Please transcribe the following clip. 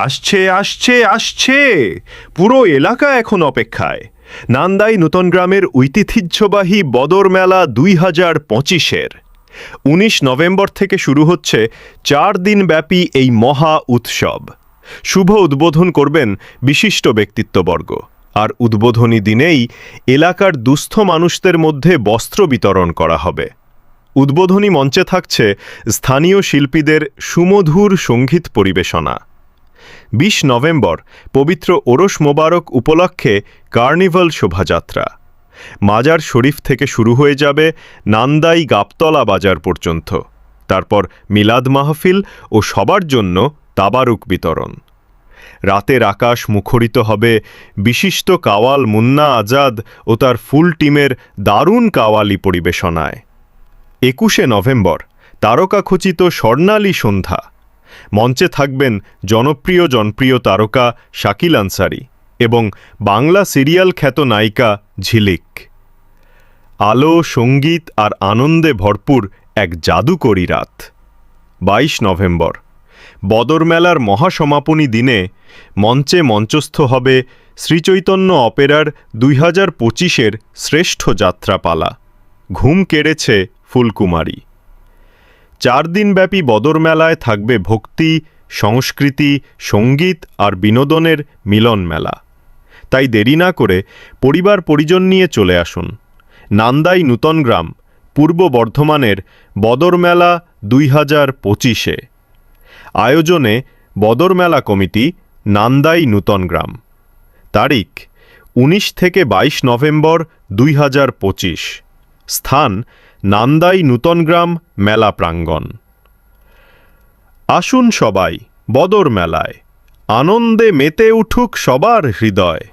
আসছে আসছে আসছে, পুরো এলাকা এখন অপেক্ষায়। নান্দাই নূতন গ্রামের ঐতিহ্যবাহী বদর মেলা 2025-এর 19 নভেম্বর থেকে শুরু হচ্ছে 4 দিন ব্যাপী এই মহা উৎসব। শুভ উদ্বোধন করবেন বিশিষ্ট ব্যক্তিত্ববর্গ, আর উদ্বোধনী দিনেই এলাকার দুস্থ মানুষদের মধ্যে বস্ত্র বিতরণ করা হবে। উদ্বোধনী মঞ্চে থাকছে স্থানীয় শিল্পীদের সুমধুর সঙ্গীত পরিবেশনা। 20 নভেম্বর পবিত্র ওরস মোবারক উপলক্ষে কার্নিভাল শোভাযাত্রা মাজার শরীফ থেকে শুরু হয়ে যাবে নান্দাই গাবতলা বাজার পর্যন্ত। তারপর মিলাদ মাহফিল ও সবার জন্য তাবারুক বিতরণ। রাতের আকাশ মুখরিত হবে বিশিষ্ট কাওয়াল মুন্না আজাদ ও তার ফুল টিমের দারুণ কাওয়ালি পরিবেশনায়। 21 নভেম্বর তারকাখচিত স্বর্ণালী সন্ধ্যা। মঞ্চে থাকবেন জনপ্রিয় তারকা শাকিল আনসারি এবং বাংলা সিরিয়াল খ্যাত নায়িকা ঝিলিক। আলো, সঙ্গীত আর আনন্দে ভরপুর এক জাদুকরী রাত। 22 নভেম্বর বদর মেলার মহাসমাপনী দিনে মঞ্চে মঞ্চস্থ হবে শ্রীচৈতন্য অপেরার 2025-এর শ্রেষ্ঠ যাত্রাপালা ঘুম কেড়েছে ফুলকুমারী। 4 দিনব্যাপী বদর মেলায় থাকবে ভক্তি, সংস্কৃতি, সঙ্গীত আর বিনোদনের মিলন মেলা। তাই দেরি না করে পরিবার পরিজন নিয়ে চলে আসুন নান্দাই নূতন গ্রাম, পূর্ব বর্ধমানের বদর মেলা 2025-এ। আয়োজনে বদর মেলা কমিটি, নান্দাই নূতন গ্রাম। তারিখ 19 থেকে 22 নভেম্বর 2025। স্থান নান্দাই নূতন গ্রাম মেলা প্রাঙ্গণ। আসুন সবাই বদর মেলায়, আনন্দে মেতে উঠুক সবার হৃদয়।